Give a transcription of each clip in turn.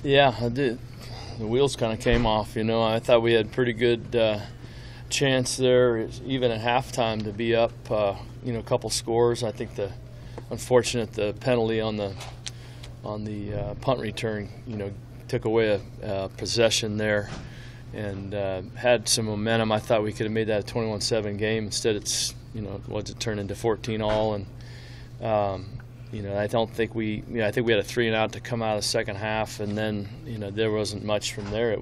Yeah, I did. The wheels kind of came off, you know. I thought we had pretty good chance there, even at halftime, to be up, you know, a couple scores. I think the penalty on the punt return, you know, took away a possession there, and had some momentum. I thought we could have made that a 21-7 game. Instead, it's, you know, it turned into 14-all, and you know, I don't think we. You know, I think we had a 3-and-out to come out of the second half, and then, you know, there wasn't much from there. It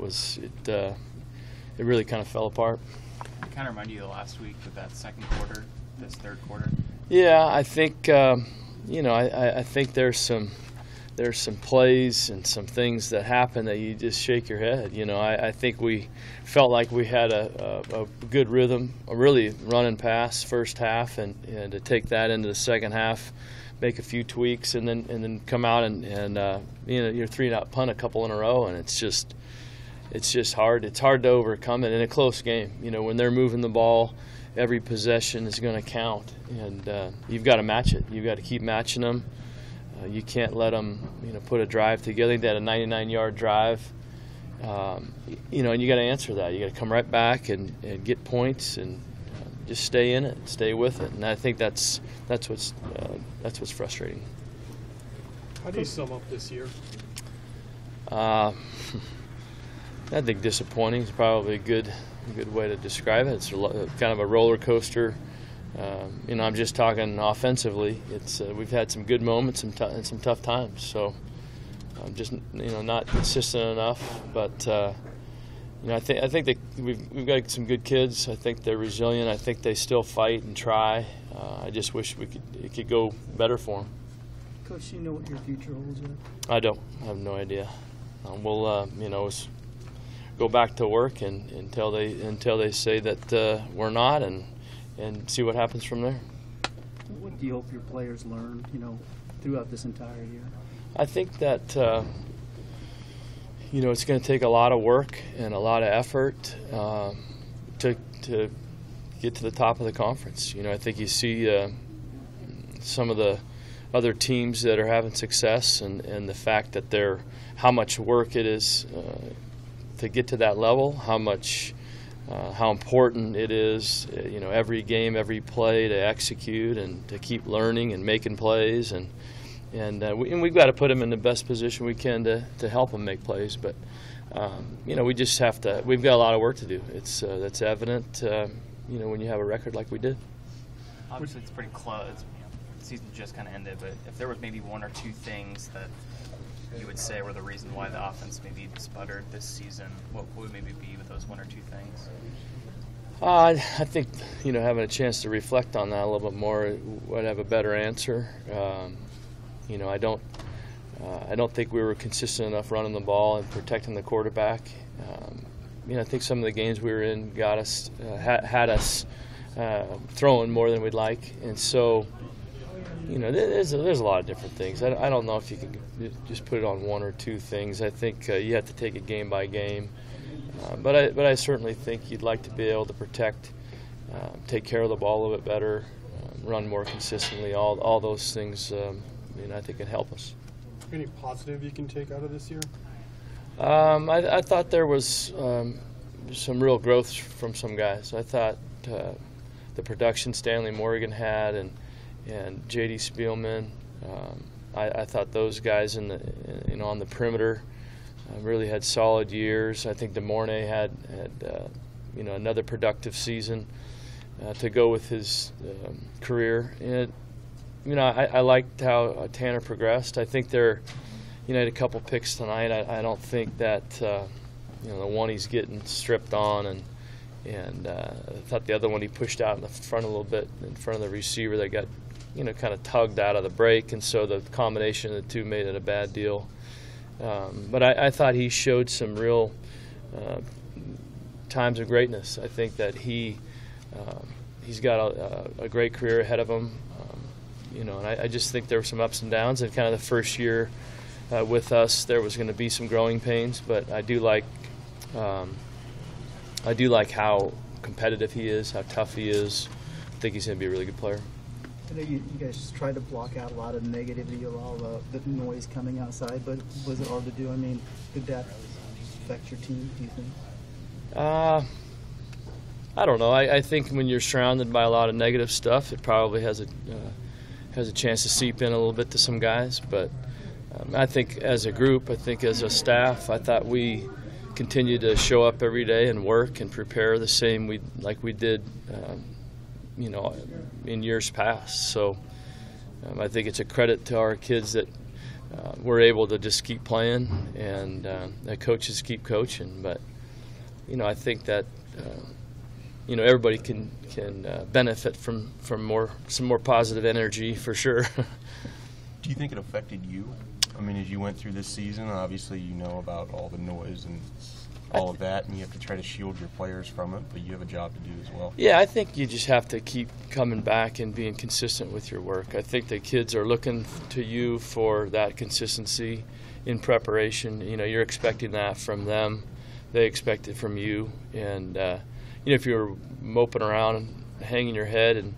really kind of fell apart. It kind of reminded you of last week with that second quarter, this third quarter. Yeah, I think you know, I think there's some plays and some things that happen that you just shake your head. You know, I think we felt like we had a good rhythm, a really running pass first half, and to take that into the second half, make a few tweaks, and then come out and you know, you're 3-and-out punt a couple in a row, and it's just hard. It's hard to overcome it in a close game. You know, when they're moving the ball, every possession is going to count, and you've got to match it. You've got to keep matching them. You can't let them, you know, put a drive together. They had a 99-yard drive, you know, and you got to answer that. You got to come right back and get points and just stay in it, stay with it. And I think that's what's frustrating. How do you sum up this year? I think disappointing is probably a good way to describe it. It's kind of a roller coaster. You know, I'm just talking offensively. We've had some good moments and some tough times. So just, you know, not consistent enough. But you know, I think that we've got some good kids. I think they're resilient. I think they still fight and try. I just wish it could go better for them. Coach, do you know what your future holds yet? I don't. I have no idea. We'll you know, go back to work until they say that we're not, and see what happens from there. What do you hope your players learn, you know, throughout this entire year? I think that you know, it's going to take a lot of work and a lot of effort to get to the top of the conference. You know, I think you see some of the other teams that are having success, and the fact that how much work it is to get to that level, how important it is, you know, every game, every play to execute and to keep learning and making plays, and we've got to put them in the best position we can to help them make plays. But you know, we just have to. We've got a lot of work to do. That's evident, you know, when you have a record like we did. Obviously, it's pretty close. You know, the season just kind of ended, but if there was maybe one or two things that you would say were the reason why the offense maybe sputtered this season, what would maybe be with those one or two things? I think, you know, having a chance to reflect on that a little bit more would have a better answer. You know, I don't think we were consistent enough running the ball and protecting the quarterback. You know, I think some of the games we were in got us, had us throwing more than we'd like, and so, you know, there's a lot of different things. I don't know if you can just put it on one or two things. I think you have to take it game by game. But I certainly think you'd like to be able to protect, take care of the ball a little bit better, run more consistently. All those things, you know, I think can help us. Any positive you can take out of this year? I thought there was some real growth from some guys. I thought the production Stanley Morgan had and J.D. Spielman, I thought those guys you know, on the perimeter really had solid years. I think DeMornay had you know, another productive season to go with his career. And you know, I liked how Tanner progressed. I think you know, had a couple picks tonight. I don't think that you know, the one he's getting stripped on, and I thought the other one he pushed out in the front a little bit in front of the receiver that got, you know, kind of tugged out of the break, and so the combination of the two made it a bad deal. But I thought he showed some real times of greatness. I think that he's got a great career ahead of him. You know, and I just think there were some ups and downs. And kind of the first year with us, there was going to be some growing pains. But I do like how competitive he is, how tough he is. I think he's going to be a really good player. I know you guys try to block out a lot of negativity, a lot of the noise coming outside, but was it hard to do? I mean, did that affect your team, do you think? I don't know. I think when you're surrounded by a lot of negative stuff, it probably has a chance to seep in a little bit to some guys. But I think as a group, I think as a staff, I thought we continued to show up every day and work and prepare the same like we did, in years past. So I think it's a credit to our kids that we're able to just keep playing and that coaches keep coaching. But I think that everybody can benefit from some more positive energy for sure. Do you think it affected you? I mean, as you went through this season, obviously you know about all the noise and all of that, and you have to try to shield your players from it, but you have a job to do as well. Yeah, I think you just have to keep coming back and being consistent with your work. I think the kids are looking to you for that consistency in preparation. You're expecting that from them. They expect it from you. And, if you're moping around and hanging your head and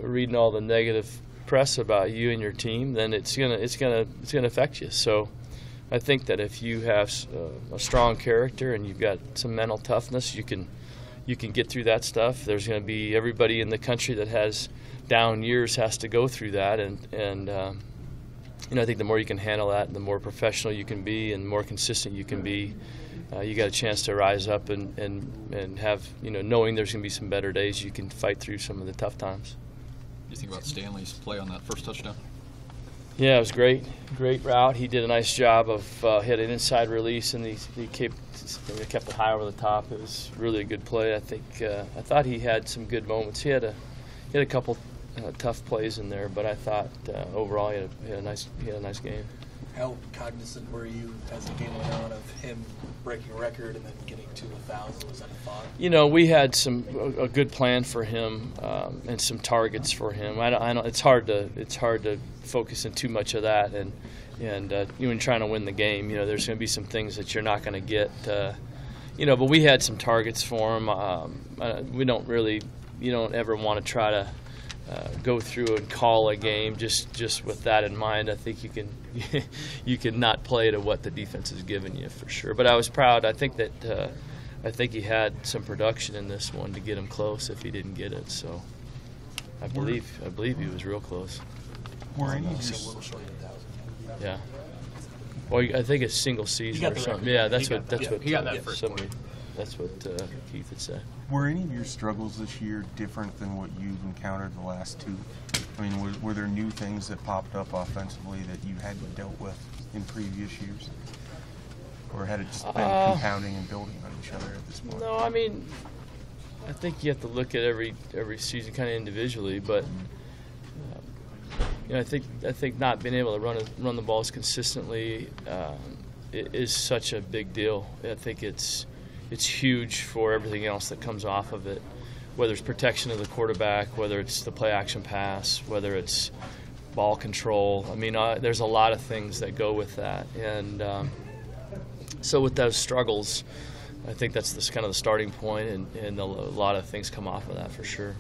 reading all the negative press about you and your team, then it's gonna affect you. So I think that if you have a strong character and you've got some mental toughness, you can get through that stuff. There's going to be everybody in the country that has down years has to go through that, and I think the more you can handle that, and the more professional you can be, and the more consistent you can be, you got a chance to rise up and have knowing there's going to be some better days, you can fight through some of the tough times. What do you think about Stanley's play on that first touchdown? Yeah, it was great route. He did a nice job of hit an inside release, and he kept it high over the top. It was really a good play. I thought he had some good moments. He had a couple tough plays in there, but I thought overall he had a nice game. How cognizant were you as the game went on of him breaking a record and then getting to 1,000? Was that a thought? We had a good plan for him and some targets for him. I don't. It's hard to focus on too much of that, and when trying to win the game, there's going to be some things that you're not going to get. But we had some targets for him. You don't ever want to try to go through and call a game just with that in mind. I think you can not play to what the defense has given you for sure. But I was proud. I think he had some production in this one to get him close if he didn't get it. So I believe he was real close. Were any of A your little short of 1,000. Yeah. Well, I think it's single season or something. Yeah, that's what he got that first somebody. That's what Keith had said. Were any of your struggles this year different than what you've encountered the last two? I mean, were there new things that popped up offensively that you hadn't dealt with in previous years? Or had it just been compounding and building on each other at this point? No, I mean, I think you have to look at every season kind of individually, but I think not being able to run the balls consistently is such a big deal. I think it's huge for everything else that comes off of it, whether it's protection of the quarterback, whether it's the play action pass, whether it's ball control. I mean, there's a lot of things that go with that, and so with those struggles, I think that's kind of the starting point, and a lot of things come off of that for sure.